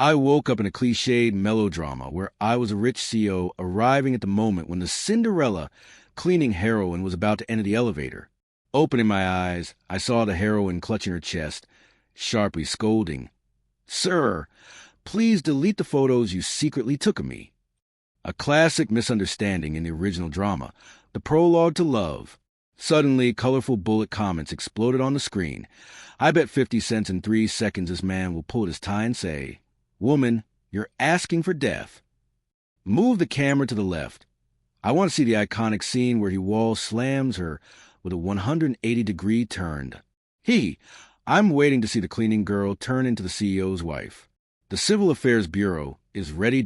I woke up in a cliched melodrama where I was a rich CEO arriving at the moment when the Cinderella cleaning heroine was about to enter the elevator. Opening my eyes, I saw the heroine clutching her chest, sharply scolding, "Sir, please delete the photos you secretly took of me." A classic misunderstanding in the original drama, the prologue to Love. Suddenly, colorful bullet comments exploded on the screen. I bet 50 cents in 3 seconds this man will pull his tie and say, "Woman, you're asking for death." Move the camera to the left. I want to see the iconic scene where he wall slams her with a 180-degree turn. I'm waiting to see the cleaning girl turn into the CEO's wife. The Civil Affairs Bureau is ready.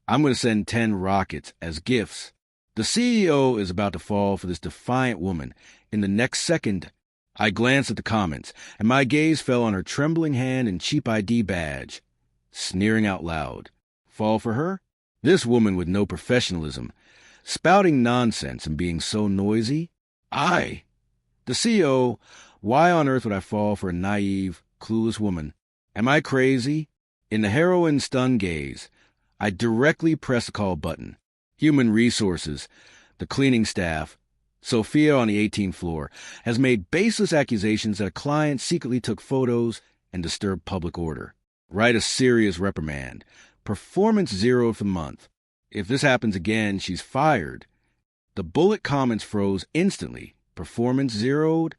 I'm going to send 10 rockets as gifts. The CEO is about to fall for this defiant woman. In the next second, I glanced at the comments, and my gaze fell on her trembling hand and cheap ID badge. Sneering out loud. Fall for her? This woman with no professionalism, spouting nonsense and being so noisy? The CEO, why on earth would I fall for a naive, clueless woman? Am I crazy? In the heroine's stunned gaze, I directly press the call button. Human Resources, the cleaning staff, Sophia on the 18th floor, has made baseless accusations that a client secretly took photos and disturbed public order. Write a serious reprimand. Performance zeroed for the month. If this happens again, she's fired. The bullet comments froze instantly. Performance zeroed?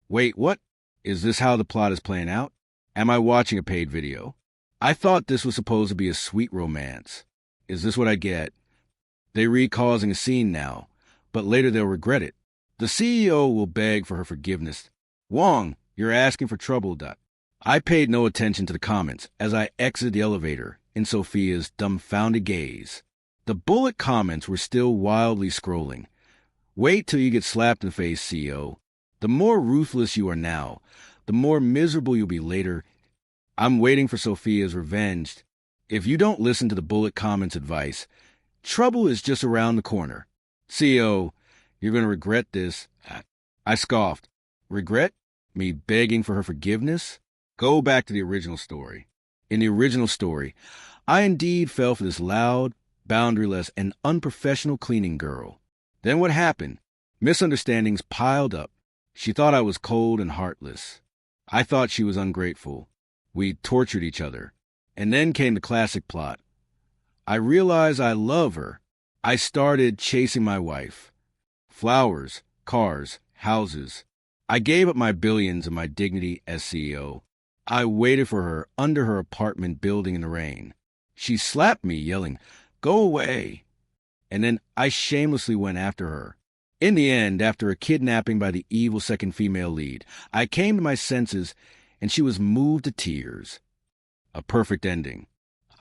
Wait, what? Is this how the plot is playing out? Am I watching a paid video? I thought this was supposed to be a sweet romance. Is this what I get? They causing a scene now, but later they'll regret it. The CEO will beg for her forgiveness. Wong, you're asking for trouble. I paid no attention to the comments as I exited the elevator in Sophia's dumbfounded gaze. The bullet comments were still wildly scrolling. Wait till you get slapped in the face, CEO. The more ruthless you are now, the more miserable you'll be later. I'm waiting for Sophia's revenge. If you don't listen to the bullet comments' advice, trouble is just around the corner. CEO, you're going to regret this. I scoffed. Regret? Me begging for her forgiveness? Go back to the original story. In the original story, I indeed fell for this loud, boundaryless, and unprofessional cleaning girl. Then what happened? Misunderstandings piled up. She thought I was cold and heartless. I thought she was ungrateful. We tortured each other. And then came the classic plot. I realized I love her. I started chasing my wife. Flowers, cars, houses. I gave up my billions and my dignity as CEO. I waited for her under her apartment building in the rain. She slapped me, yelling, "Go away." And then I shamelessly went after her. In the end, after a kidnapping by the evil second female lead, I came to my senses and she was moved to tears. A perfect ending.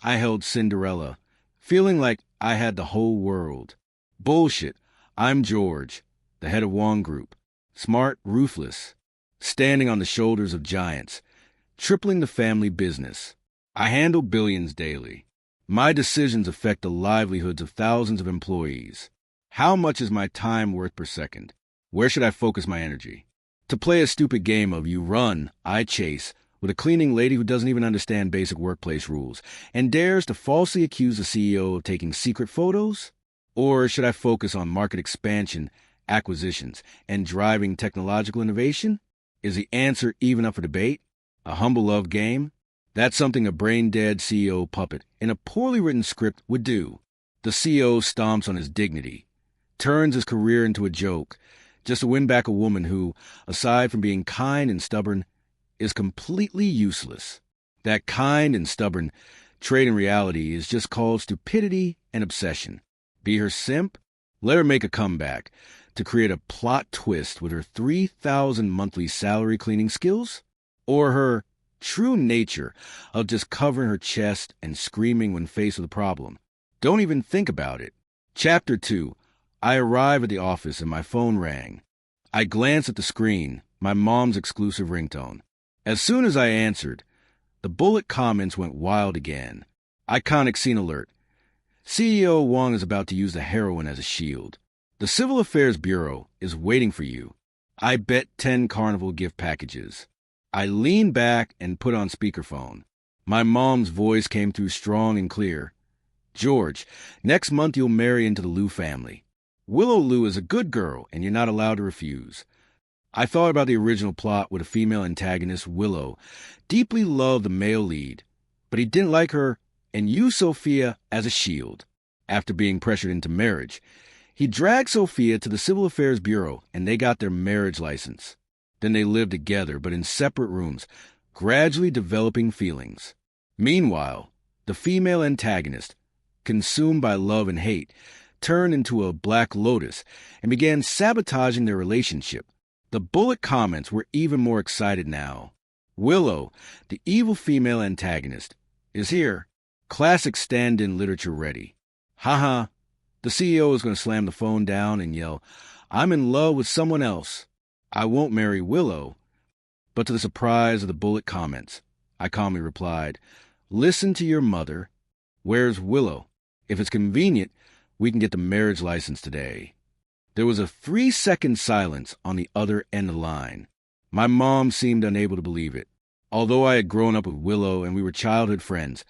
I held Cinderella, feeling like I had the whole world. Bullshit. I'm George, the head of Wong Group. Smart, ruthless. Standing on the shoulders of giants. Tripling the family business. I handle billions daily. My decisions affect the livelihoods of thousands of employees. How much is my time worth per second? Where should I focus my energy? To play a stupid game of you run, I chase, with a cleaning lady who doesn't even understand basic workplace rules, and dares to falsely accuse the CEO of taking secret photos? Or should I focus on market expansion, acquisitions, and driving technological innovation? Is the answer even up for debate? A humble love game? That's something a brain-dead CEO puppet in a poorly written script would do. The CEO stomps on his dignity, turns his career into a joke, just to win back a woman who, aside from being kind and stubborn, is completely useless. That kind and stubborn trait in reality is just called stupidity and obsession. Be her simp? Let her make a comeback to create a plot twist with her 3,000 monthly salary cleaning skills? Or her true nature of just covering her chest and screaming when faced with a problem? Don't even think about it. Chapter 2. I arrive at the office and my phone rang. I glanced at the screen, my mom's exclusive ringtone. As soon as I answered, the bullet comments went wild again. Iconic scene alert. CEO Wong is about to use the heroine as a shield. The Civil Affairs Bureau is waiting for you. I bet 10 carnival gift packages. I leaned back and put on speakerphone. My mom's voice came through strong and clear. George, next month you'll marry into the Lou family. Willow Lou is a good girl, and you're not allowed to refuse. I thought about the original plot with a female antagonist, Willow, deeply loved the male lead, but he didn't like her and used Sophia as a shield. After being pressured into marriage, he dragged Sophia to the Civil Affairs Bureau, and they got their marriage license. Then they lived together, but in separate rooms, gradually developing feelings. Meanwhile, the female antagonist, consumed by love and hate, turned into a Black Lotus and began sabotaging their relationship. The bullet comments were even more excited now. Willow, the evil female antagonist, is here. Classic stand-in literature ready. Haha. The CEO is going to slam the phone down and yell, "I'm in love with someone else. I won't marry Willow." But to the surprise of the bullet comments, I calmly replied, "Listen to your mother. Where's Willow? If it's convenient, we can get the marriage license today." There was a 3-second silence on the other end of the line. My mom seemed unable to believe it. Although I had grown up with Willow and we were childhood friends,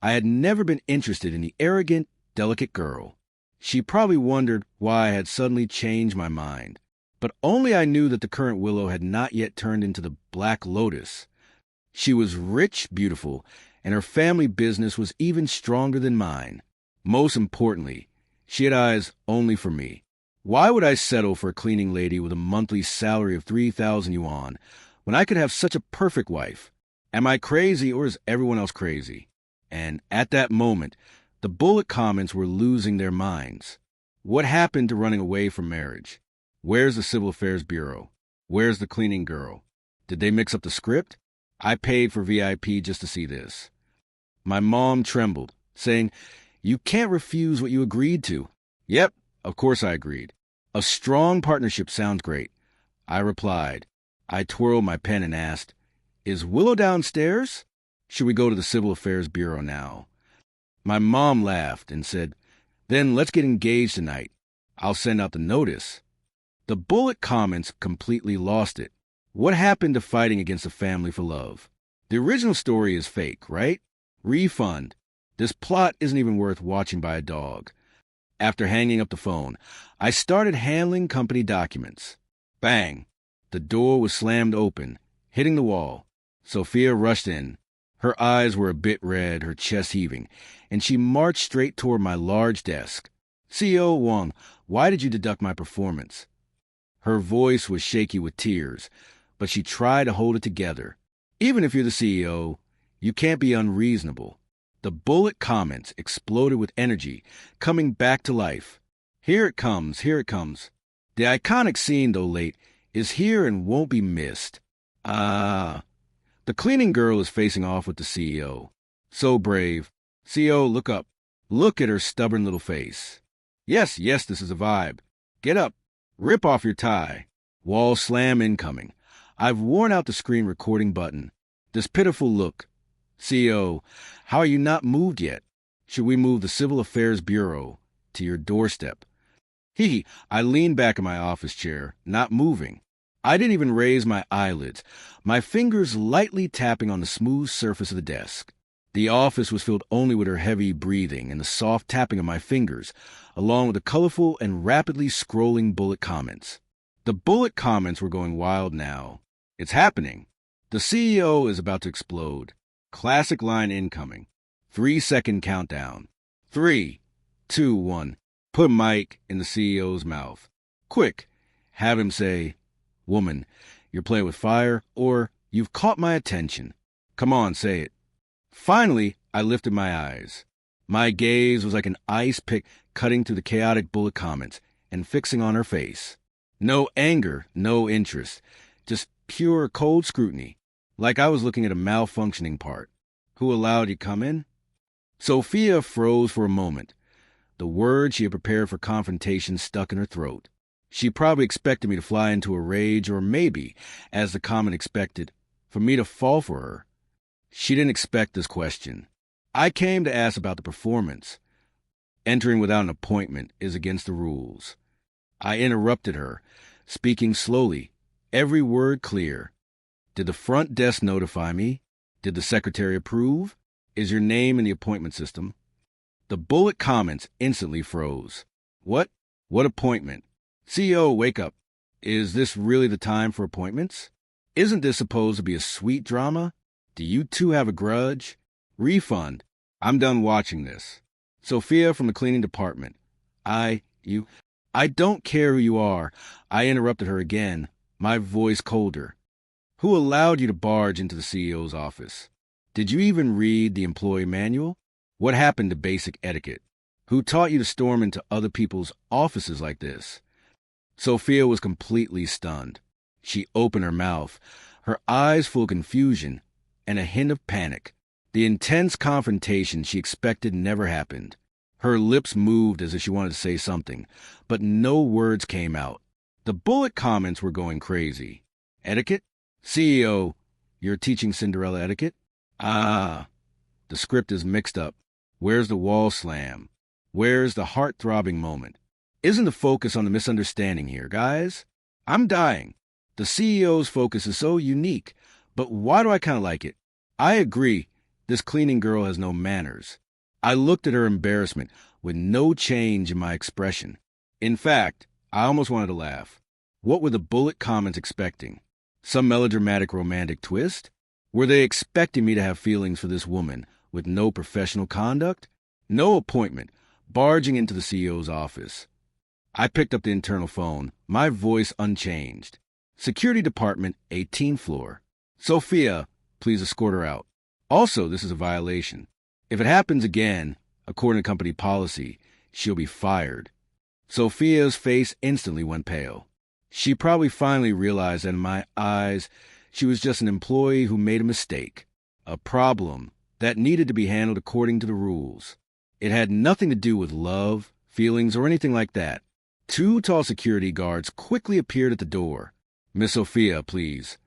I had never been interested in the arrogant, delicate girl. She probably wondered why I had suddenly changed my mind. But only I knew that the current Willow had not yet turned into the Black Lotus. She was rich, beautiful, and her family business was even stronger than mine. Most importantly, she had eyes only for me. Why would I settle for a cleaning lady with a monthly salary of 3,000 yuan when I could have such a perfect wife? Am I crazy, or is everyone else crazy? And at that moment, the bullet comments were losing their minds. What happened to running away from marriage? Where's the Civil Affairs Bureau? Where's the cleaning girl? Did they mix up the script? I paid for VIP just to see this. My mom trembled, saying, "You can't refuse what you agreed to." Yep, of course I agreed. A strong partnership sounds great. I replied. I twirled my pen and asked, "Is Willow downstairs? Should we go to the Civil Affairs Bureau now?" My mom laughed and said, "Then let's get engaged tonight. I'll send out the notice." The bullet comments completely lost it. What happened to fighting against a family for love? The original story is fake, right? Refund. This plot isn't even worth watching by a dog. After hanging up the phone, I started handling company documents. Bang! The door was slammed open, hitting the wall. Sophia rushed in. Her eyes were a bit red, her chest heaving, and she marched straight toward my large desk. "CEO Wang, why did you deduct my performance?" Her voice was shaky with tears, but she tried to hold it together. Even if you're the CEO, you can't be unreasonable. The bullet comments exploded with energy, coming back to life. Here it comes, here it comes. The iconic scene, though late, is here and won't be missed. The cleaning girl is facing off with the CEO. So brave. CEO, look up. Look at her stubborn little face. Yes, this is a vibe. Get up. Rip off your tie. Wall slam incoming. I've worn out the screen recording button. This pitiful look. CEO, how are you not moved yet? Should we move the Civil Affairs Bureau to your doorstep? I leaned back in my office chair, not moving. I didn't even raise my eyelids, my fingers lightly tapping on the smooth surface of the desk. The office was filled only with her heavy breathing and the soft tapping of my fingers, along with the colorful and rapidly scrolling bullet comments. The bullet comments were going wild now. It's happening. The CEO is about to explode. Classic line incoming. 3-second countdown. 3, 2, 1. Put mic in the CEO's mouth. Quick. Have him say, "Woman, you're playing with fire," or "You've caught my attention." Come on, say it. Finally, I lifted my eyes. My gaze was like an ice pick cutting through the chaotic bullet comments and fixing on her face. No anger, no interest, just pure cold scrutiny, like I was looking at a malfunctioning part. "Who allowed you come in?" Sophia froze for a moment. The words she had prepared for confrontation stuck in her throat. She probably expected me to fly into a rage, or maybe, as the comment expected, for me to fall for her. She didn't expect this question. I came to ask about the performance. Entering without an appointment is against the rules. I interrupted her, speaking slowly, every word clear. Did the front desk notify me? Did the secretary approve? Is your name in the appointment system? The bullet comments instantly froze. What? What appointment? CEO, wake up. Is this really the time for appointments? Isn't this supposed to be a sweet drama? Do you two have a grudge? Refund. I'm done watching this. Sophia from the cleaning department. I don't care who you are. I interrupted her again, my voice colder. Who allowed you to barge into the CEO's office? Did you even read the employee manual? What happened to basic etiquette? Who taught you to storm into other people's offices like this? Sophia was completely stunned. She opened her mouth, her eyes full of confusion and a hint of panic. The intense confrontation she expected never happened. Her lips moved as if she wanted to say something, but no words came out. The bullet comments were going crazy. Etiquette? CEO, you're teaching Cinderella etiquette? Ah, the script is mixed up. Where's the wall slam? Where's the heart-throbbing moment? Isn't the focus on the misunderstanding here, guys? I'm dying. The CEO's focus is so unique, but why do I kind of like it? I agree, this cleaning girl has no manners. I looked at her embarrassment with no change in my expression. In fact, I almost wanted to laugh. What were the bullet comments expecting? Some melodramatic romantic twist? Were they expecting me to have feelings for this woman with no professional conduct? No appointment, barging into the CEO's office. I picked up the internal phone, my voice unchanged. Security department, 18th floor. Sophia, please escort her out. Also, this is a violation. If it happens again, according to company policy, she'll be fired. Sophia's face instantly went pale. She probably finally realized that in my eyes, she was just an employee who made a mistake, a problem that needed to be handled according to the rules. It had nothing to do with love, feelings, or anything like that. Two tall security guards quickly appeared at the door. Miss Sophia, please.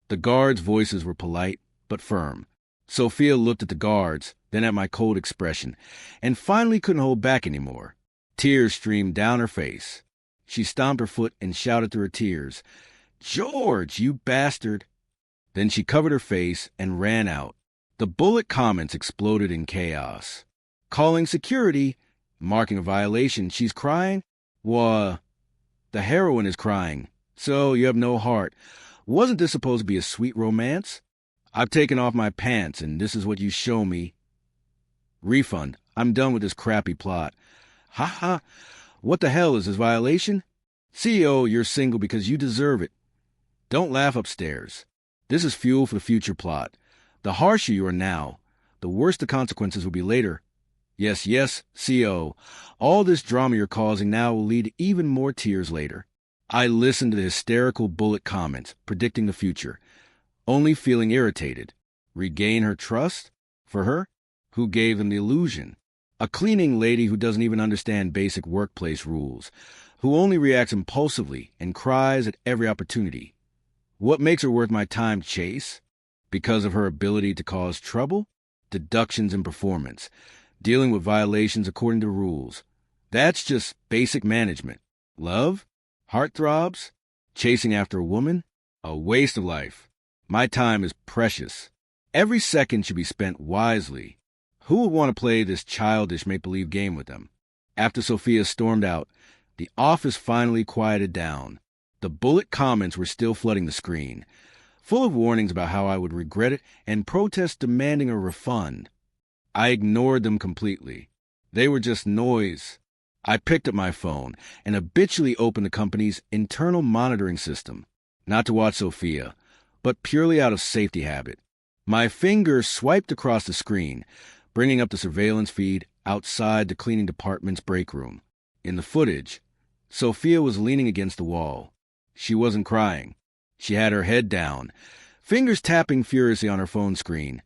The guards' voices were polite, but firm. Sophia looked at the guards, then at my cold expression, and finally couldn't hold back anymore. Tears streamed down her face. She stomped her foot and shouted through her tears, "George, you bastard!" Then she covered her face and ran out. The bullet comments exploded in chaos. Calling security, marking a violation, she's crying? The heroine is crying. So you have no heart. Wasn't this supposed to be a sweet romance? I've taken off my pants, and this is what you show me. Refund. I'm done with this crappy plot. Ha ha. What the hell is this violation? CEO, you're single because you deserve it. Don't laugh upstairs. This is fuel for the future plot. The harsher you are now, the worse the consequences will be later. Yes, CEO. All this drama you're causing now will lead to even more tears later. I listened to the hysterical bullet comments, predicting the future, only feeling irritated. Regain her trust? For her? Who gave them the illusion? A cleaning lady who doesn't even understand basic workplace rules, who only reacts impulsively and cries at every opportunity. What makes her worth my time to chase? Because of her ability to cause trouble? Deductions in performance. Dealing with violations according to rules. That's just basic management. Love? Heartthrobs? Chasing after a woman? A waste of life. My time is precious. Every second should be spent wisely. Who would want to play this childish make-believe game with them? After Sophia stormed out, the office finally quieted down. The bullet comments were still flooding the screen, full of warnings about how I would regret it and protests demanding a refund. I ignored them completely. They were just noise. I picked up my phone and habitually opened the company's internal monitoring system, not to watch Sophia, but purely out of safety habit. My finger swiped across the screen, bringing up the surveillance feed outside the cleaning department's break room. In the footage, Sophia was leaning against the wall. She wasn't crying. She had her head down, fingers tapping furiously on her phone screen.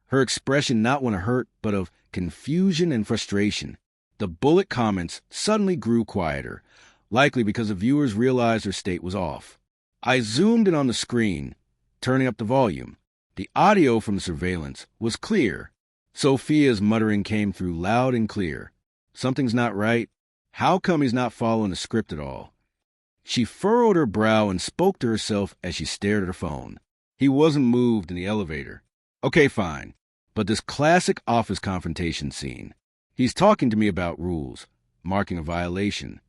Her expression not one of hurt, but of confusion and frustration. The bullet comments suddenly grew quieter, likely because the viewers realized her state was off. I zoomed in on the screen, turning up the volume. The audio from the surveillance was clear. Sophia's muttering came through loud and clear. Something's not right. How come he's not following the script at all? She furrowed her brow and spoke to herself as she stared at her phone. He wasn't moved in the elevator. Okay, fine. But this classic office confrontation scene. He's talking to me about rules, marking a violation.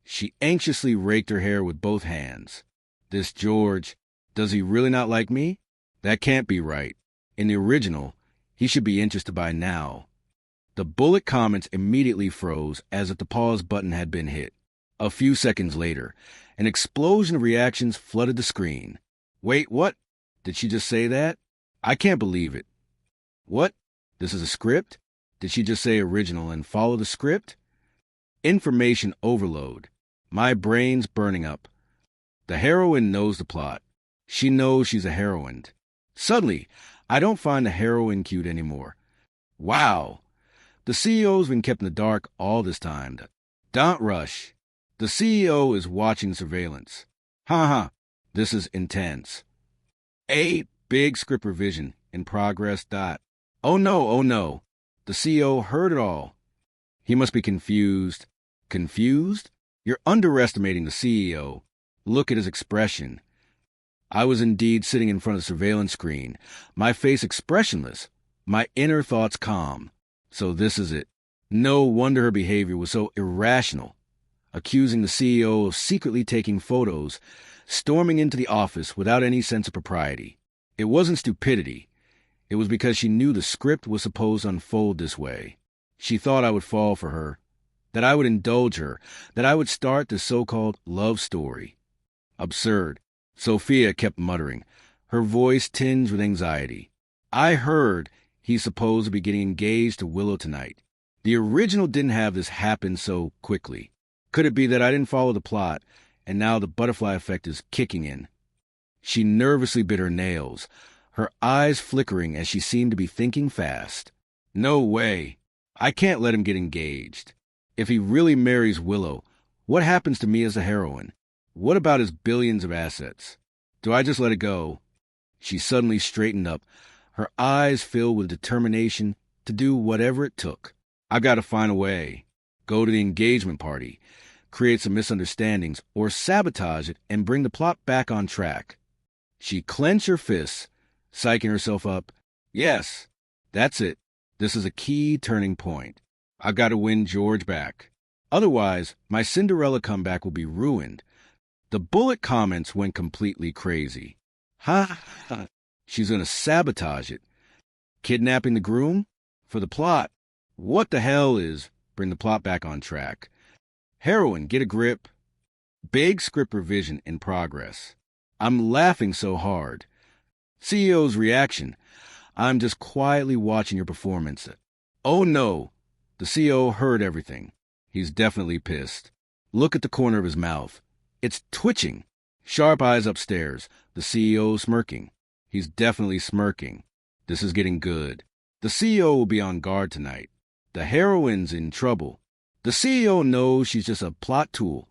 She anxiously raked her hair with both hands. This George, does he really not like me? That can't be right. In the original, he should be interested by now. The bullet comments immediately froze as if the pause button had been hit. A few seconds later, an explosion of reactions flooded the screen. Wait, what? Did she just say that? I can't believe it. What? This is a script? Did she just say original and follow the script? Information overload. My brain's burning up. The heroine knows the plot. She knows she's a heroine. Suddenly, I don't find the heroine cute anymore. Wow. The CEO's been kept in the dark all this time. Don't rush. The CEO is watching surveillance. Ha ha. This is intense. A big script revision in progress. Oh no, oh no. The CEO heard it all. He must be confused. Confused? You're underestimating the CEO. Look at his expression. I was indeed sitting in front of the surveillance screen, my face expressionless, my inner thoughts calm. So this is it. No wonder her behavior was so irrational. Accusing the CEO of secretly taking photos, storming into the office without any sense of propriety. It wasn't stupidity. It was because she knew the script was supposed to unfold this way. She thought I would fall for her, that I would indulge her, that I would start this so-called love story. Absurd. Sophia kept muttering, her voice tinged with anxiety. I heard he's supposed to be getting engaged to Willow tonight. The original didn't have this happen so quickly. Could it be that I didn't follow the plot, and now the butterfly effect is kicking in? She nervously bit her nails, her eyes flickering as she seemed to be thinking fast. No way. I can't let him get engaged. If he really marries Willow, what happens to me as a heroine? What about his billions of assets? Do I just let it go? She suddenly straightened up, her eyes filled with determination to do whatever it took. I've got to find a way. Go to the engagement party, create some misunderstandings, or sabotage it and bring the plot back on track. She clenched her fists, psyching herself up. Yes, that's it. This is a key turning point. I've got to win George back. Otherwise, my Cinderella comeback will be ruined. The bullet comments went completely crazy. Ha ha. She's going to sabotage it. Kidnapping the groom? For the plot. What the hell is bring the plot back on track? Heroine, get a grip. Big script revision in progress. I'm laughing so hard. CEO's reaction. I'm just quietly watching your performance. Oh no. The CEO heard everything. He's definitely pissed. Look at the corner of his mouth. It's twitching. Sharp eyes upstairs. The CEO smirking. He's definitely smirking. This is getting good. The CEO will be on guard tonight. The heroine's in trouble. The CEO knows she's just a plot tool.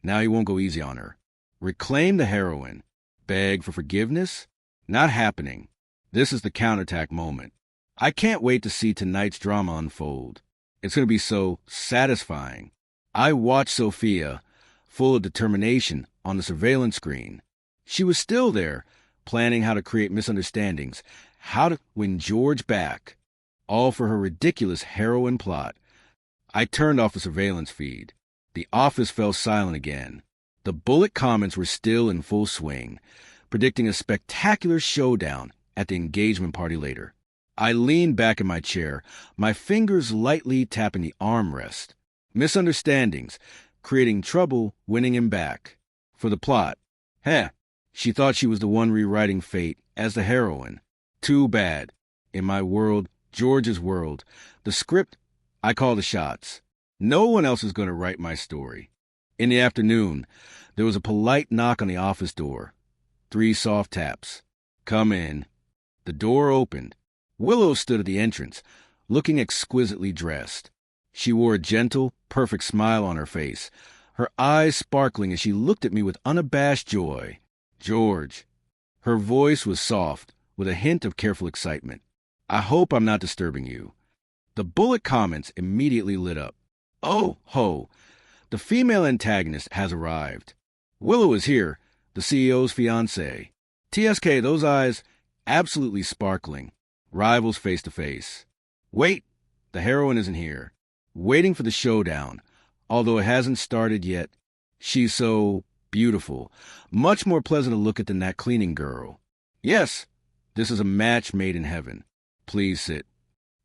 Now he won't go easy on her. Reclaim the heroine. Beg for forgiveness? Not happening. This is the counterattack moment. I can't wait to see tonight's drama unfold. It's going to be so satisfying. I watched Sophia, full of determination, on the surveillance screen. She was still there, planning how to create misunderstandings, how to win George back, all for her ridiculous heroine plot. I turned off the surveillance feed. The office fell silent again. The bullet comments were still in full swing, predicting a spectacular showdown at the engagement party later. I leaned back in my chair, my fingers lightly tapping the armrest. Misunderstandings, creating trouble, winning him back. For the plot. Heh, she thought she was the one rewriting fate as the heroine. Too bad. In my world, George's world, the script, I call the shots. No one else is going to write my story. In the afternoon, there was a polite knock on the office door. 3 soft taps. Come in. The door opened. Willow stood at the entrance, looking exquisitely dressed. She wore a gentle, perfect smile on her face, her eyes sparkling as she looked at me with unabashed joy. George. Her voice was soft, with a hint of careful excitement. I hope I'm not disturbing you. The bullet comments immediately lit up. Oh, ho. The female antagonist has arrived. Willow is here, the CEO's fiancée. TSK, those eyes absolutely sparkling. Rivals face to face. Wait, the heroine isn't here. Waiting for the showdown. Although it hasn't started yet. She's so beautiful. Much more pleasant to look at than that cleaning girl. Yes, this is a match made in heaven. Please sit.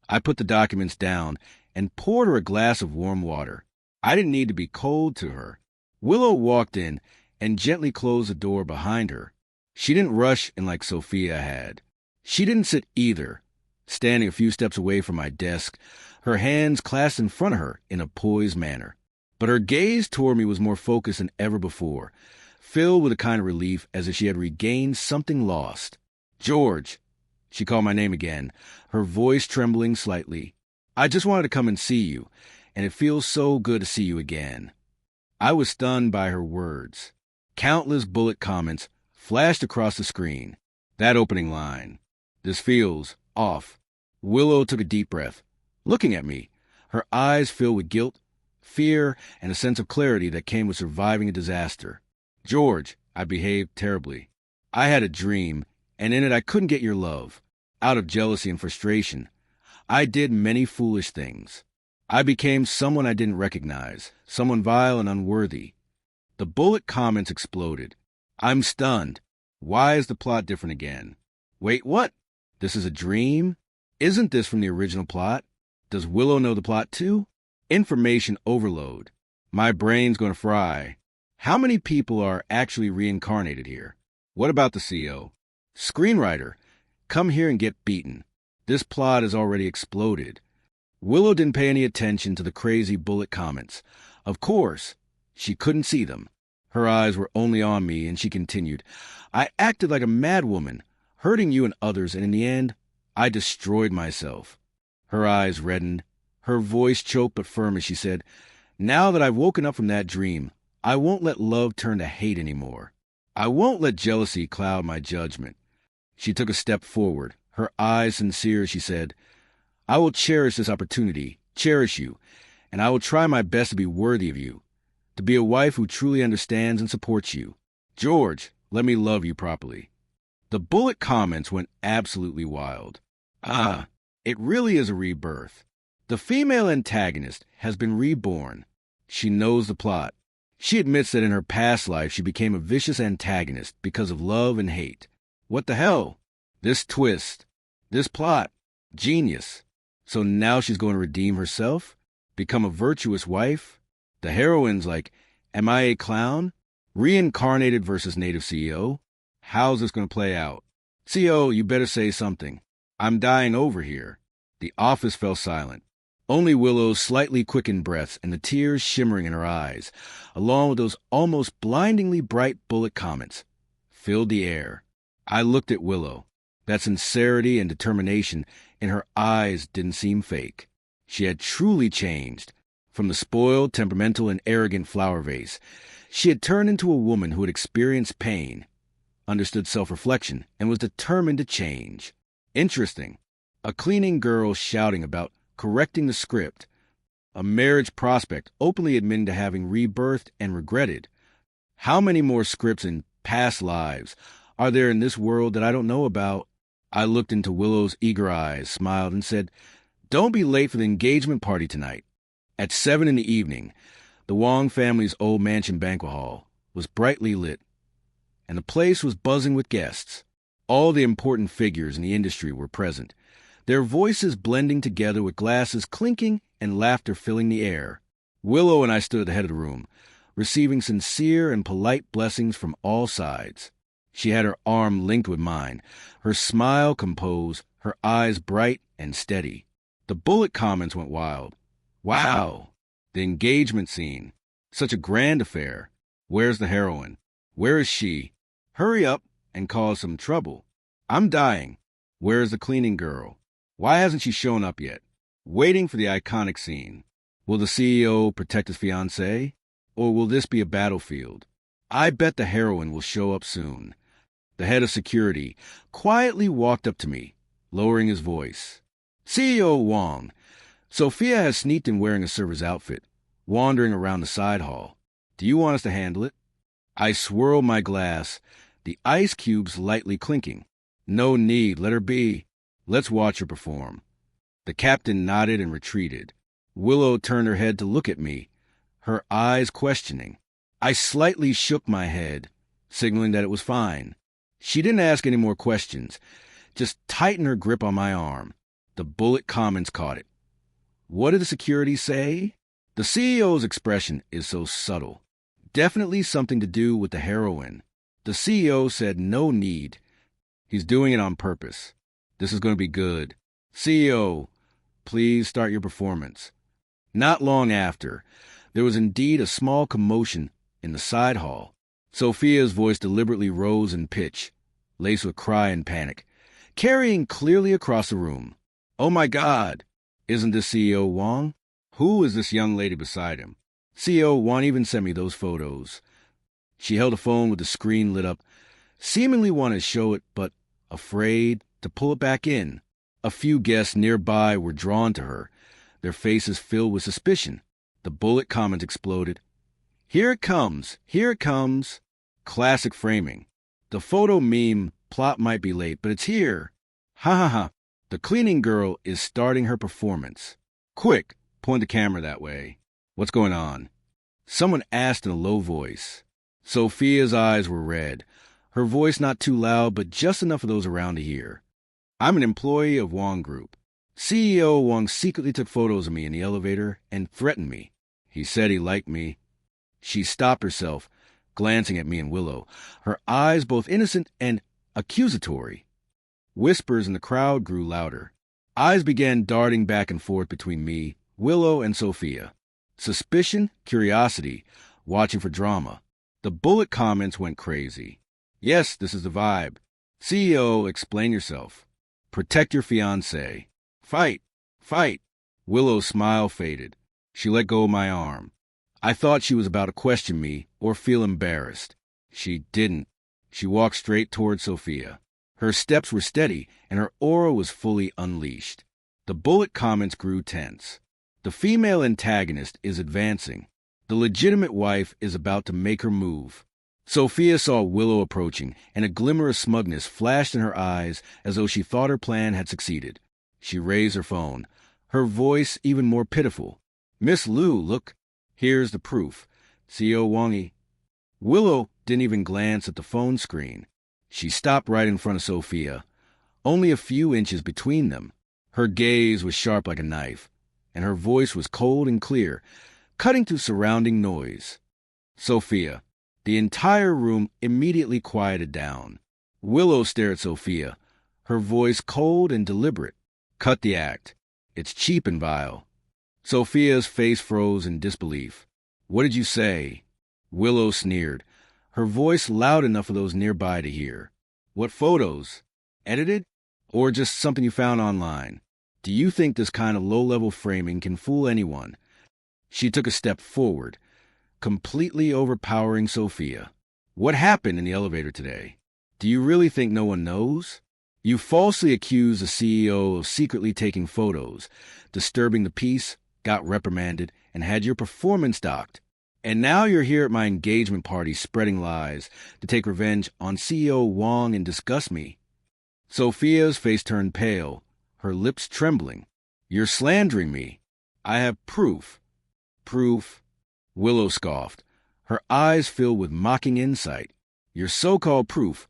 I put the documents down and poured her a glass of warm water. I didn't need to be cold to her. Willow walked in and gently closed the door behind her. She didn't rush in like Sophia had. She didn't sit either, standing a few steps away from my desk, her hands clasped in front of her in a poised manner. But her gaze toward me was more focused than ever before, filled with a kind of relief as if she had regained something lost. George, she called my name again, her voice trembling slightly. I just wanted to come and see you, and it feels so good to see you again. I was stunned by her words. Countless bullet comments flashed across the screen. That opening line. This feels off. Willow took a deep breath, looking at me, her eyes filled with guilt, fear, and a sense of clarity that came with surviving a disaster. George, I behaved terribly. I had a dream, and in it I couldn't get your love. Out of jealousy and frustration, I did many foolish things. I became someone I didn't recognize, someone vile and unworthy. The bullet comments exploded. I'm stunned. Why is the plot different again? Wait, what? This is a dream? Isn't this from the original plot? Does Willow know the plot too? Information overload. My brain's going to fry. How many people are actually reincarnated here? What about the CEO? Screenwriter, come here and get beaten. This plot has already exploded. Willow didn't pay any attention to the crazy bullet comments. Of course, she couldn't see them. Her eyes were only on me, and she continued, I acted like a madwoman, hurting you and others, and in the end, I destroyed myself. Her eyes reddened, her voice choked but firm as she said, now that I've woken up from that dream, I won't let love turn to hate anymore. I won't let jealousy cloud my judgment. She took a step forward, her eyes sincere as she said, I will cherish this opportunity, cherish you, and I will try my best to be worthy of you, to be a wife who truly understands and supports you. George, let me love you properly. The bullet comments went absolutely wild. It really is a rebirth. The female antagonist has been reborn. She knows the plot. She admits that in her past life she became a vicious antagonist because of love and hate. What the hell? This twist. This plot. Genius. So now she's going to redeem herself? Become a virtuous wife? The heroine's like, am I a clown? Reincarnated versus native CEO? How's this going to play out? CEO, you better say something. I'm dying over here. The office fell silent. Only Willow's slightly quickened breaths and the tears shimmering in her eyes, along with those almost blindingly bright bullet comments, filled the air. I looked at Willow. That sincerity and determination in her eyes didn't seem fake. She had truly changed. From the spoiled, temperamental, and arrogant flower vase, she had turned into a woman who had experienced pain, understood self-reflection, and was determined to change. Interesting. A cleaning girl shouting about correcting the script. A marriage prospect openly admitting to having rebirthed and regretted. How many more scripts in past lives are there in this world that I don't know about? I looked into Willow's eager eyes, smiled, and said, don't be late for the engagement party tonight. At 7 in the evening, the Wong family's old mansion banquet hall was brightly lit, and the place was buzzing with guests. All the important figures in the industry were present, their voices blending together with glasses clinking and laughter filling the air. Willow and I stood at the head of the room, receiving sincere and polite blessings from all sides. She had her arm linked with mine, her smile composed, her eyes bright and steady. The bullet comments went wild. Wow! The engagement scene. Such a grand affair. Where's the heroine? Where is she? Hurry up and cause some trouble. I'm dying. Where's the cleaning girl? Why hasn't she shown up yet? Waiting for the iconic scene. Will the CEO protect his fiancée? Or will this be a battlefield? I bet the heroine will show up soon. The head of security quietly walked up to me, lowering his voice. CEO Wong, Sophia has sneaked in wearing a server's outfit, wandering around the side hall. Do you want us to handle it? I swirled my glass, the ice cubes lightly clinking. No need, let her be. Let's watch her perform. The captain nodded and retreated. Willow turned her head to look at me, her eyes questioning. I slightly shook my head, signaling that it was fine. She didn't ask any more questions, just tightened her grip on my arm. The bullet comments caught it. What did the security say? The CEO's expression is so subtle. Definitely something to do with the heroin. The CEO said no need. He's doing it on purpose. This is going to be good. CEO, please start your performance. Not long after, there was indeed a small commotion in the side hall. Sophia's voice deliberately rose in pitch, laced with cry and panic, carrying clearly across the room. Oh my God! Isn't this CEO Wong? Who is this young lady beside him? CEO Wong even sent me those photos. She held a phone with the screen lit up, seemingly wanted to show it, but afraid to pull it back in. A few guests nearby were drawn to her, their faces filled with suspicion. The bullet comment exploded. Here it comes! Here it comes! Classic framing. The photo meme plot might be late, but it's here. Ha ha ha. The cleaning girl is starting her performance. Quick, point the camera that way. What's going on? Someone asked in a low voice. Sophia's eyes were red, her voice not too loud, but just enough for those around to hear. I'm an employee of Wong Group. CEO Wong secretly took photos of me in the elevator and threatened me. He said he liked me. She stopped herself, glancing at me and Willow, her eyes both innocent and accusatory. Whispers in the crowd grew louder. Eyes began darting back and forth between me, Willow, and Sophia. Suspicion, curiosity, watching for drama. The bullet comments went crazy. Yes, this is the vibe. CEO, explain yourself. Protect your fiancé. Fight. Fight. Willow's smile faded. She let go of my arm. I thought she was about to question me or feel embarrassed. She didn't. She walked straight toward Sophia. Her steps were steady, and her aura was fully unleashed. The bullet comments grew tense. The female antagonist is advancing. The legitimate wife is about to make her move. Sophia saw Willow approaching, and a glimmer of smugness flashed in her eyes as though she thought her plan had succeeded. She raised her phone, her voice even more pitiful. Miss Liu, look, here's the proof. CEO Wongy. Willow didn't even glance at the phone screen. She stopped right in front of Sophia, only a few inches between them. Her gaze was sharp like a knife, and her voice was cold and clear, cutting through surrounding noise. Sophia. The entire room immediately quieted down. Willow stared at Sophia, her voice cold and deliberate. Cut the act. It's cheap and vile. Sophia's face froze in disbelief. What did you say? Willow sneered, her voice loud enough for those nearby to hear. What photos? Edited? Or just something you found online? Do you think this kind of low-level framing can fool anyone? She took a step forward, completely overpowering Sophia. What happened in the elevator today? Do you really think no one knows? You falsely accused the CEO of secretly taking photos, disturbing the peace, got reprimanded, and had your performance docked. And now you're here at my engagement party spreading lies to take revenge on CEO Wong and disgust me. Sophia's face turned pale, her lips trembling. You're slandering me. I have proof. Proof? Willow scoffed, her eyes filled with mocking insight. Your so-called proof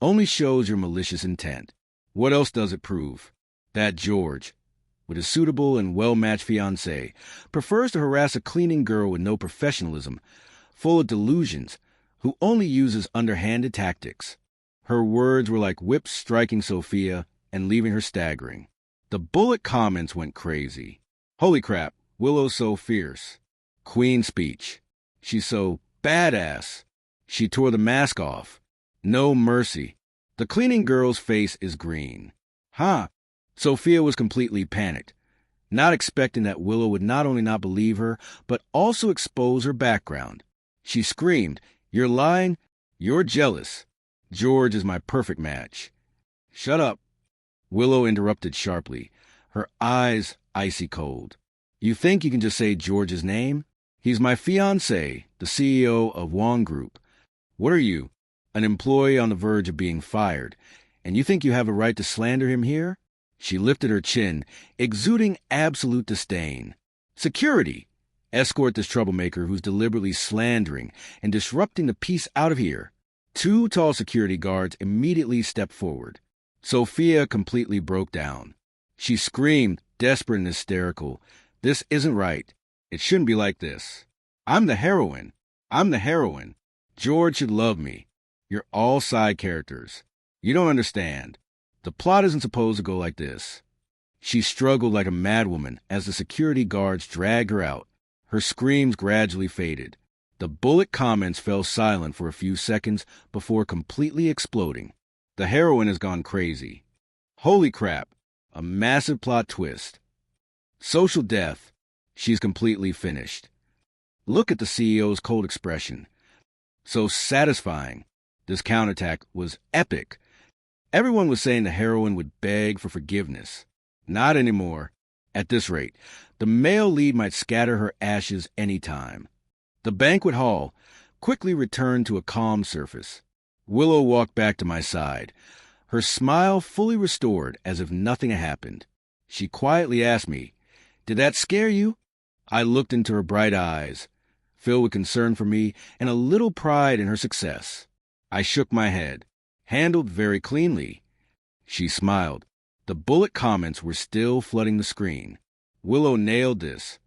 only shows your malicious intent. What else does it prove? That George, with a suitable and well-matched fiancé, prefers to harass a cleaning girl with no professionalism, full of delusions, who only uses underhanded tactics. Her words were like whips striking Sophia and leaving her staggering. The bullet comments went crazy. Holy crap, Willow's so fierce. Queen speech. She's so badass. She tore the mask off. No mercy. The cleaning girl's face is green. Huh? Sophia was completely panicked, not expecting that Willow would not only not believe her, but also expose her background. She screamed, You're lying. You're jealous. George is my perfect match. Shut up. Willow interrupted sharply, her eyes icy cold. You think you can just say George's name? He's my fiancé, the CEO of Wong Group. What are you, an employee on the verge of being fired, and you think you have a right to slander him here? She lifted her chin, exuding absolute disdain. Security! Escort this troublemaker who's deliberately slandering and disrupting the peace out of here. Two tall security guards immediately stepped forward. Sophia completely broke down. She screamed, desperate and hysterical. This isn't right. It shouldn't be like this. I'm the heroine. I'm the heroine. George should love me. You're all side characters. You don't understand. The plot isn't supposed to go like this. She struggled like a madwoman as the security guards dragged her out. Her screams gradually faded. The bullet comments fell silent for a few seconds before completely exploding. The heroine has gone crazy. Holy crap. A massive plot twist. Social death. She's completely finished. Look at the CEO's cold expression. So satisfying. This counterattack was epic. Everyone was saying the heroine would beg for forgiveness. Not anymore. At this rate, the male lead might scatter her ashes any time. The banquet hall quickly returned to a calm surface. Willow walked back to my side, her smile fully restored as if nothing had happened. She quietly asked me, "Did that scare you?" I looked into her bright eyes, filled with concern for me and a little pride in her success. I shook my head. Handled very cleanly. She smiled. The bullet comments were still flooding the screen. Willow nailed this.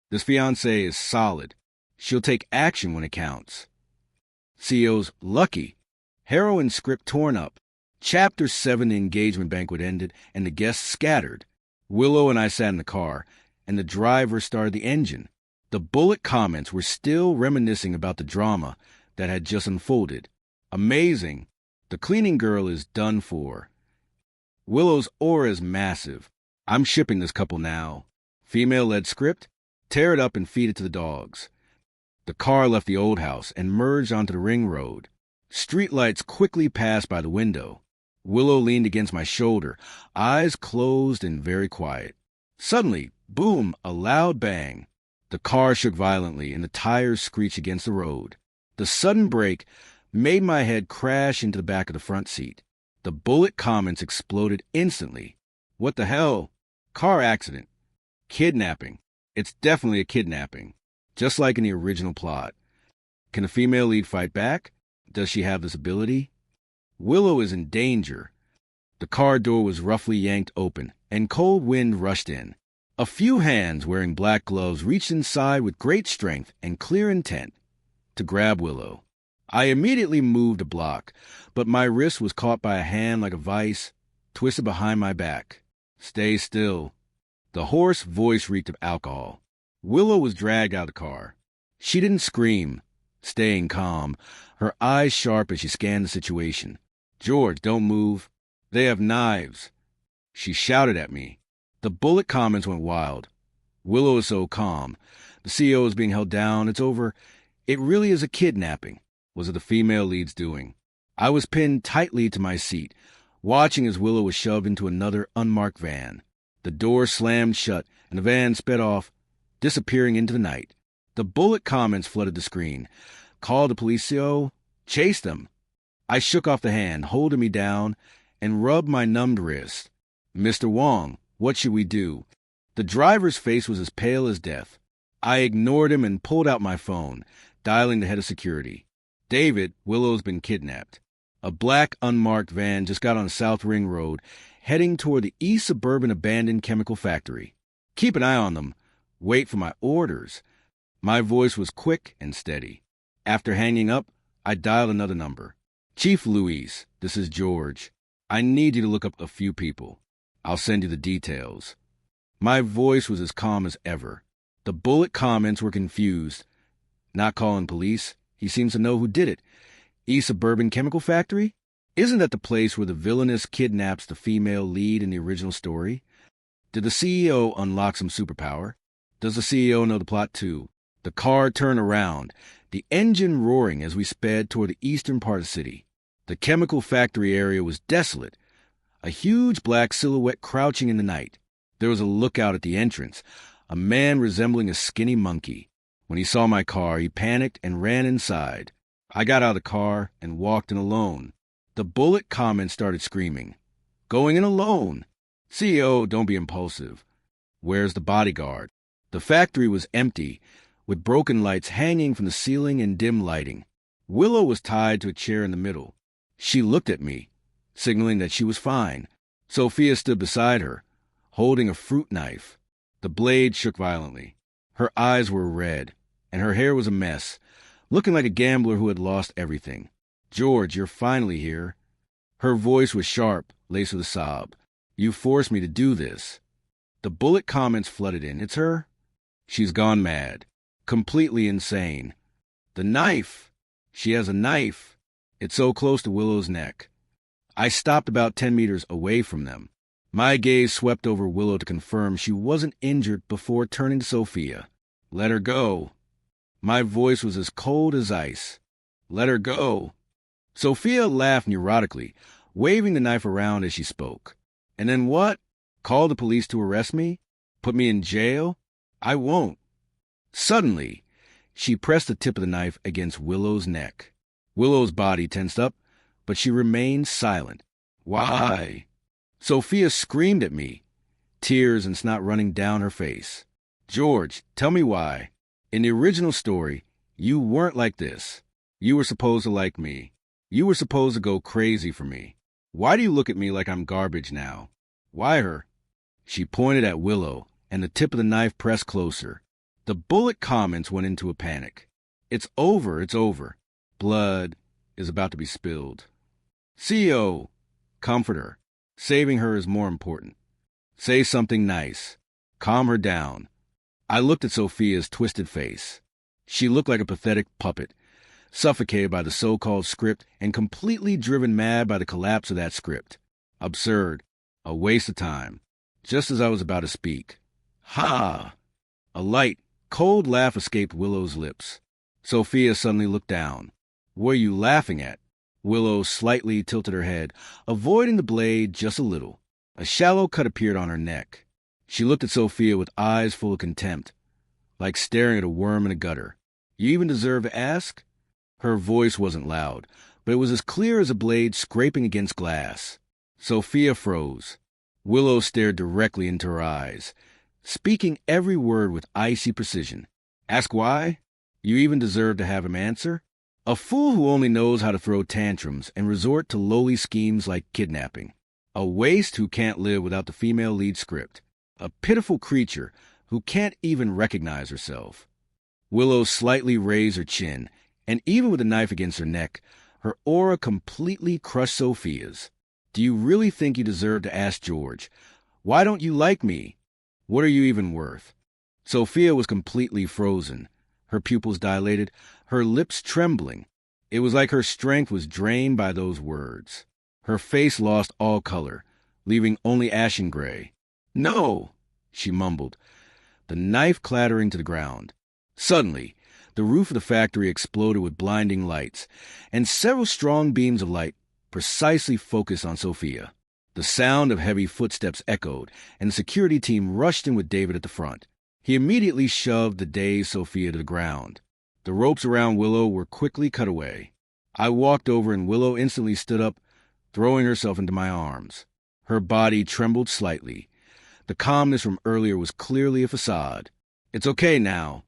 This fiancé is solid. She'll take action when it counts. CEO's lucky. Heroine script torn up. Chapter 7, the engagement banquet ended, and the guests scattered. Willow and I sat in the car, and the driver started the engine. The bullet comments were still reminiscing about the drama that had just unfolded. Amazing. The cleaning girl is done for. Willow's aura is massive. I'm shipping this couple now. Female-led script, tear it up and feed it to the dogs. The car left the old house and merged onto the ring road. Streetlights quickly passed by the window. Willow leaned against my shoulder, eyes closed and very quiet. Suddenly, boom, a loud bang. The car shook violently and the tires screeched against the road. The sudden brake made my head crash into the back of the front seat. The bullet comments exploded instantly. What the hell? Car accident. Kidnapping. It's definitely a kidnapping. Just like in the original plot. Can the female lead fight back? Does she have this ability? Willow is in danger. The car door was roughly yanked open, and cold wind rushed in. A few hands wearing black gloves reached inside with great strength and clear intent to grab Willow. I immediately moved a block, but my wrist was caught by a hand like a vice, twisted behind my back. Stay still. The hoarse voice reeked of alcohol. Willow was dragged out of the car. She didn't scream, staying calm, her eyes sharp as she scanned the situation. "George, don't move. They have knives." She shouted at me. The bullet comments went wild. Willow is so calm. The CEO is being held down. It's over. It really is a kidnapping. Was it the female lead's doing? I was pinned tightly to my seat, watching as Willow was shoved into another unmarked van. The door slammed shut, and the van sped off, disappearing into the night. The bullet comments flooded the screen. Call the policio. Chase them. I shook off the hand, holding me down, and rubbed my numbed wrist. "Mr. Wong, what should we do?" The driver's face was as pale as death. I ignored him and pulled out my phone, dialing the head of security. "David, Willow's been kidnapped. A black, unmarked van just got on South Ring Road, heading toward the East Suburban Abandoned Chemical Factory. Keep an eye on them. Wait for my orders." My voice was quick and steady. After hanging up, I dialed another number. "Chief Louise, this is George. I need you to look up a few people. I'll send you the details." My voice was as calm as ever. The bullet comments were confused. Not calling police. He seems to know who did it. East Suburban Chemical Factory? Isn't that the place where the villainess kidnaps the female lead in the original story? Did the CEO unlock some superpower? Does the CEO know the plot too? The car turned around, the engine roaring as we sped toward the eastern part of the city. The chemical factory area was desolate, a huge black silhouette crouching in the night. There was a lookout at the entrance, a man resembling a skinny monkey. When he saw my car, he panicked and ran inside. I got out of the car and walked in alone. The bullet comments started screaming. "Going in alone? CEO, don't be impulsive. Where's the bodyguard? The factory was empty, with broken lights hanging from the ceiling and dim lighting. Willow was tied to a chair in the middle. She looked at me, signaling that she was fine. Sophia stood beside her, holding a fruit knife. The blade shook violently. Her eyes were red, and her hair was a mess, looking like a gambler who had lost everything. George, you're finally here. Her voice was sharp, laced with a sob. You forced me to do this. The bullet comments flooded in. It's her? She's gone mad. Completely insane. The knife! She has a knife. It's so close to Willow's neck. I stopped about 10 meters away from them. My gaze swept over Willow to confirm she wasn't injured before turning to Sophia. Let her go. My voice was as cold as ice. Let her go. Sophia laughed neurotically, waving the knife around as she spoke. And then what? Call the police to arrest me? Put me in jail? I won't. Suddenly, she pressed the tip of the knife against Willow's neck. Willow's body tensed up, but she remained silent. Why? Sophia screamed at me, tears and snot running down her face. George, tell me why. In the original story, you weren't like this. You were supposed to like me. You were supposed to go crazy for me. Why do you look at me like I'm garbage now? Why her? She pointed at Willow, and the tip of the knife pressed closer. The bullet comments went into a panic. It's over, it's over. Blood is about to be spilled. CEO, comfort her. Saving her is more important. Say something nice. Calm her down. I looked at Sophia's twisted face. She looked like a pathetic puppet, suffocated by the so-called script and completely driven mad by the collapse of that script. Absurd. A waste of time. Just as I was about to speak. Ha! A light, cold laugh escaped Willow's lips. Sophia suddenly looked down. What are you laughing at? Willow slightly tilted her head, avoiding the blade just a little. A shallow cut appeared on her neck. She looked at Sophia with eyes full of contempt, like staring at a worm in a gutter. You even deserve to ask? Her voice wasn't loud, but it was as clear as a blade scraping against glass. Sophia froze. Willow stared directly into her eyes, speaking every word with icy precision. Ask why? You even deserve to have him answer? A fool who only knows how to throw tantrums and resort to lowly schemes like kidnapping. A waste who can't live without the female lead script. A pitiful creature who can't even recognize herself. Willow slightly raised her chin, and even with the knife against her neck, her aura completely crushed Sophia's. Do you really think you deserve to ask George? Why don't you like me? What are you even worth? Sophia was completely frozen, her pupils dilated, her lips trembling. It was like her strength was drained by those words. Her face lost all color, leaving only ashen gray. No, she mumbled, the knife clattering to the ground. Suddenly, the roof of the factory exploded with blinding lights, and several strong beams of light precisely focused on Sophia. The sound of heavy footsteps echoed, and the security team rushed in with David at the front. He immediately shoved the dazed Sophia to the ground. The ropes around Willow were quickly cut away. I walked over, and Willow instantly stood up, throwing herself into my arms. Her body trembled slightly. The calmness from earlier was clearly a facade. It's okay now.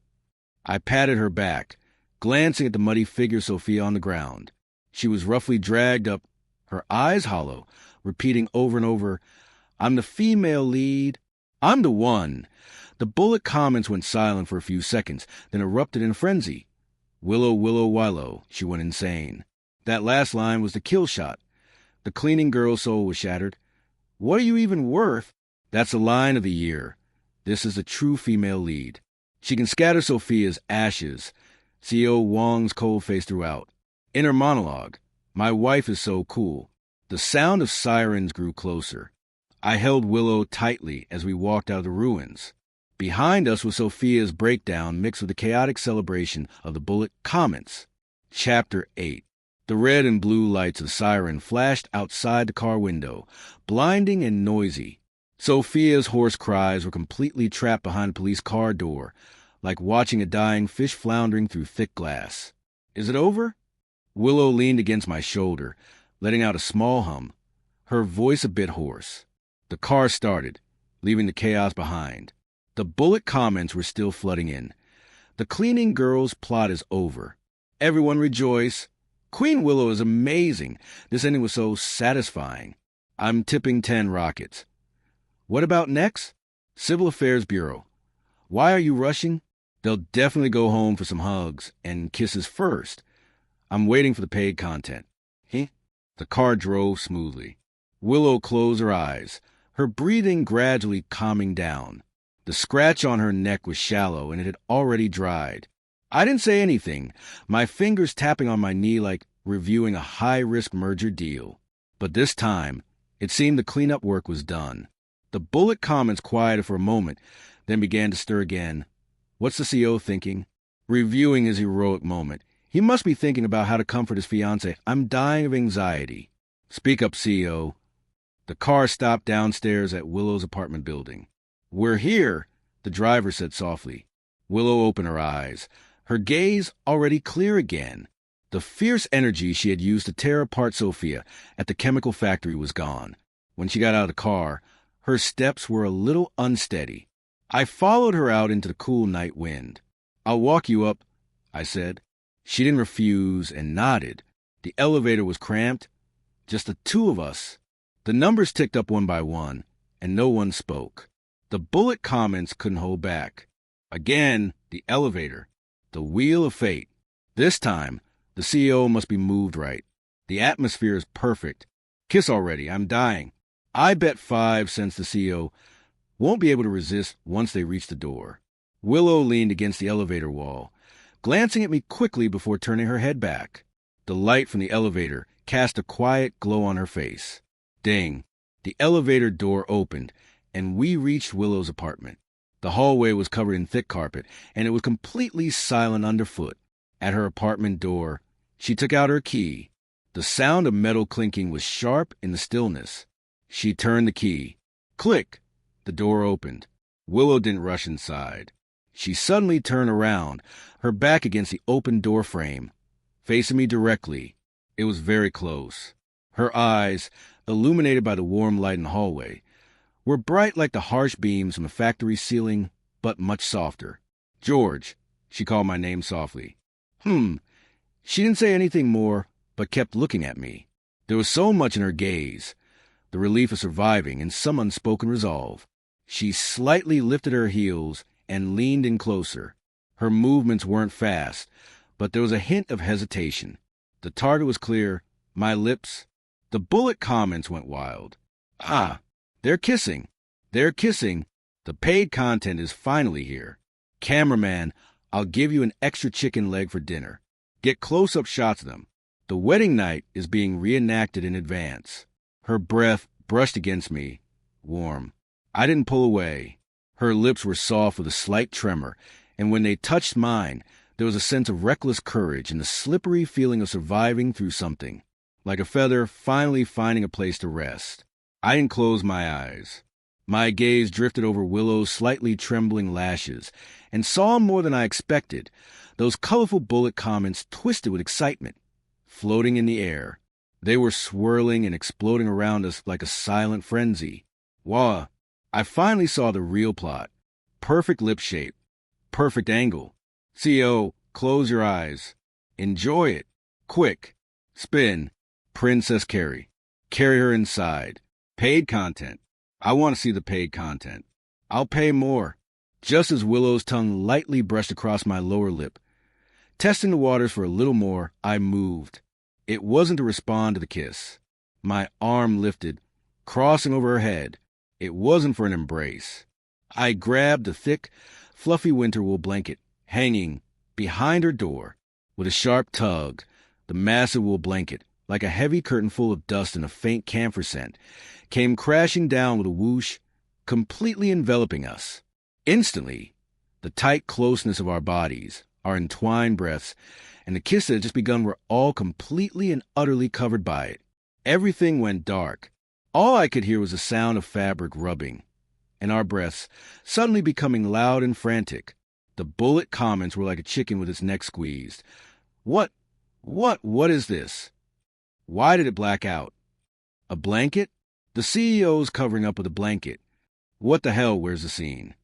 I patted her back, glancing at the muddy figure of Sophia on the ground. She was roughly dragged up, her eyes hollow, repeating over and over, I'm the female lead. I'm the one. The bullet comments went silent for a few seconds, then erupted in a frenzy. Willow, Willow, Willow, she went insane. That last line was the kill shot. The cleaning girl's soul was shattered. What are you even worth? That's the line of the year. This is the true female lead. She can scatter Sophia's ashes. CEO Wong's cold face throughout. In her monologue, my wife is so cool. The sound of sirens grew closer. I held Willow tightly as we walked out of the ruins. Behind us was Sophia's breakdown mixed with the chaotic celebration of the bullet comments. Chapter 8. The red and blue lights of the siren flashed outside the car window, blinding and noisy. Sophia's hoarse cries were completely trapped behind the police car door, like watching a dying fish floundering through thick glass. Is it over? Willow leaned against my shoulder, letting out a small hum, her voice a bit hoarse. The car started, leaving the chaos behind. The bullet comments were still flooding in. The cleaning girl's plot is over. Everyone rejoice. Queen Willow is amazing. This ending was so satisfying. I'm tipping 10 rockets. What about next? Civil Affairs Bureau. Why are you rushing? They'll definitely go home for some hugs and kisses first. I'm waiting for the paid content. The car drove smoothly. Willow closed her eyes, her breathing gradually calming down. The scratch on her neck was shallow, and it had already dried. I didn't say anything, my fingers tapping on my knee like reviewing a high-risk merger deal. But this time, it seemed the cleanup work was done. The bullet comments quieted for a moment, then began to stir again. What's the CO thinking? Reviewing his heroic moment. He must be thinking about how to comfort his fiancée. I'm dying of anxiety. Speak up, CEO. The car stopped downstairs at Willow's apartment building. We're here, the driver said softly. Willow opened her eyes, her gaze already clear again. The fierce energy she had used to tear apart Sophia at the chemical factory was gone. When she got out of the car, her steps were a little unsteady. I followed her out into the cool night wind. I'll walk you up, I said. She didn't refuse and nodded. The elevator was cramped, just the two of us. The numbers ticked up one by one, and no one spoke. The bullet comments couldn't hold back. Again, the elevator. The wheel of fate. This time, the CEO must be moved right. The atmosphere is perfect. Kiss already, I'm dying. I bet 5 cents the CEO won't be able to resist once they reach the door. Willow leaned against the elevator wall, glancing at me quickly before turning her head back. The light from the elevator cast a quiet glow on her face. Ding! The elevator door opened, and we reached Willow's apartment. The hallway was covered in thick carpet, and it was completely silent underfoot. At her apartment door, she took out her key. The sound of metal clinking was sharp in the stillness. She turned the key. Click! The door opened. Willow didn't rush inside. She suddenly turned around, her back against the open door frame, facing me directly. It was very close. Her eyes, illuminated by the warm light in the hallway, were bright like the harsh beams from a factory ceiling, but much softer. George, she called my name softly. She didn't say anything more, but kept looking at me. There was so much in her gaze, the relief of surviving and some unspoken resolve. She slightly lifted her heels and leaned in closer. Her movements weren't fast, but there was a hint of hesitation. The target was clear, my lips. The bullet comments went wild. Ah, they're kissing. They're kissing. The paid content is finally here. Cameraman, I'll give you an extra chicken leg for dinner. Get close-up shots of them. The wedding night is being reenacted in advance. Her breath brushed against me, warm. I didn't pull away. Her lips were soft with a slight tremor, and when they touched mine, there was a sense of reckless courage and the slippery feeling of surviving through something, like a feather finally finding a place to rest. I didn't close my eyes. My gaze drifted over Willow's slightly trembling lashes and saw more than I expected. Those colorful bullet comments twisted with excitement, floating in the air. They were swirling and exploding around us like a silent frenzy. Wah! I finally saw the real plot. Perfect lip shape. Perfect angle. CEO, close your eyes. Enjoy it. Quick. Spin. Princess Carrie. Carry her inside. Paid content. I want to see the paid content. I'll pay more. Just as Willow's tongue lightly brushed across my lower lip. Testing the waters for a little more, I moved. It wasn't to respond to the kiss. My arm lifted, crossing over her head. It wasn't for an embrace. I grabbed the thick, fluffy winter wool blanket hanging behind her door. With a sharp tug, the massive wool blanket, like a heavy curtain full of dust and a faint camphor scent, came crashing down with a whoosh, completely enveloping us. Instantly, the tight closeness of our bodies, our entwined breaths, and the kiss that had just begun were all completely and utterly covered by it. Everything went dark. All I could hear was the sound of fabric rubbing, and our breaths suddenly becoming loud and frantic. The bullet comments were like a chicken with its neck squeezed. What is this? Why did it black out? A blanket? The CEO's covering up with a blanket. What the hell, where's the scene?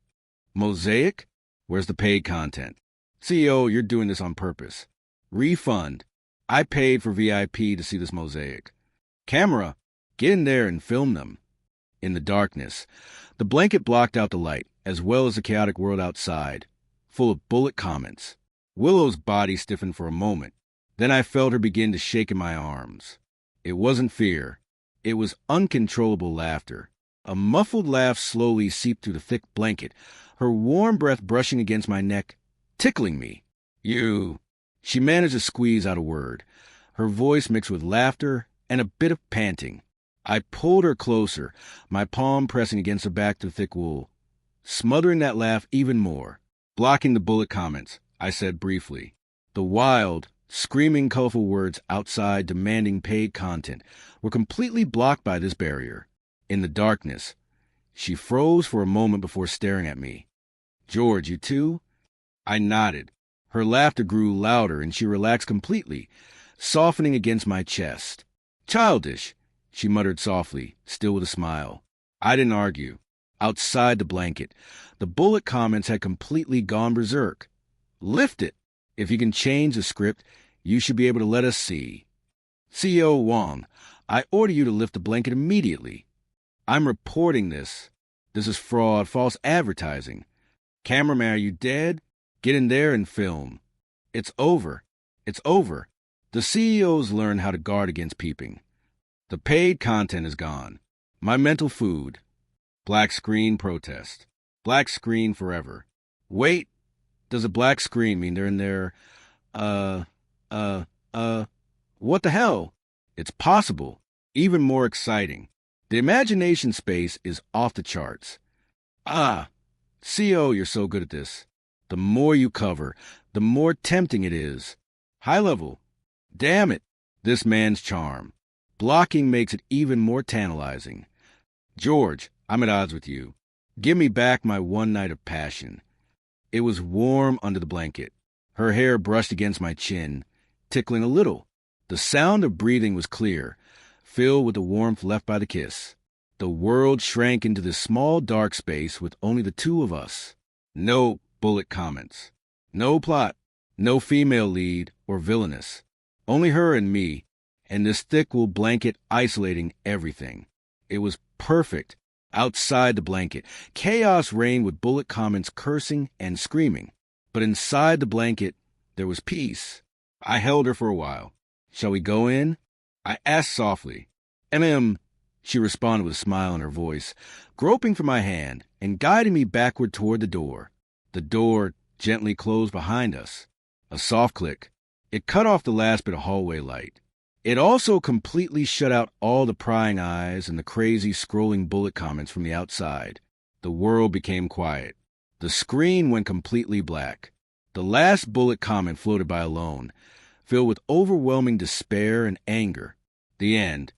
Mosaic? Where's the paid content? CEO, you're doing this on purpose. Refund. I paid for VIP to see this mosaic. Camera, get in there and film them. In the darkness, the blanket blocked out the light, as well as the chaotic world outside, full of bullet comments. Willow's body stiffened for a moment. Then I felt her begin to shake in my arms. It wasn't fear. It was uncontrollable laughter. A muffled laugh slowly seeped through the thick blanket, her warm breath brushing against my neck, tickling me. You... She managed to squeeze out a word, her voice mixed with laughter and a bit of panting. I pulled her closer, my palm pressing against her back through thick wool, smothering that laugh even more. Blocking the bullet comments, I said briefly. The wild, screaming, colorful words outside demanding paid content were completely blocked by this barrier. In the darkness, she froze for a moment before staring at me. George, you too? I nodded. Her laughter grew louder and she relaxed completely, softening against my chest. Childish, she muttered softly, still with a smile. I didn't argue. Outside the blanket, the bullet comments had completely gone berserk. Lift it. If you can change the script, you should be able to let us see. CEO Wong, I order you to lift the blanket immediately. I'm reporting this. This is fraud, false advertising. Cameraman, are you dead? Get in there and film. It's over. It's over. The CEOs learned how to guard against peeping. The paid content is gone. My mental food. Black screen protest. Black screen forever. Wait, does a black screen mean they're in there? What the hell? It's possible. Even more exciting. The imagination space is off the charts. CO, you're so good at this. The more you cover, the more tempting it is. High level. Damn it, this man's charm. Blocking makes it even more tantalizing. George, I'm at odds with you. Give me back my one night of passion. It was warm under the blanket. Her hair brushed against my chin, tickling a little. The sound of breathing was clear, filled with the warmth left by the kiss. The world shrank into this small dark space with only the two of us. No bullet comments. No plot. No female lead or villainess. Only her and me, and this thick wool blanket isolating everything. It was perfect. Outside the blanket, chaos reigned with bullet comments cursing and screaming. But inside the blanket, there was peace. I held her for a while. Shall we go in? I asked softly. She responded with a smile in her voice, groping for my hand and guiding me backward toward the door. The door gently closed behind us. A soft click. It cut off the last bit of hallway light. It also completely shut out all the prying eyes and the crazy scrolling bullet comments from the outside. The world became quiet. The screen went completely black. The last bullet comment floated by alone, filled with overwhelming despair and anger. The end.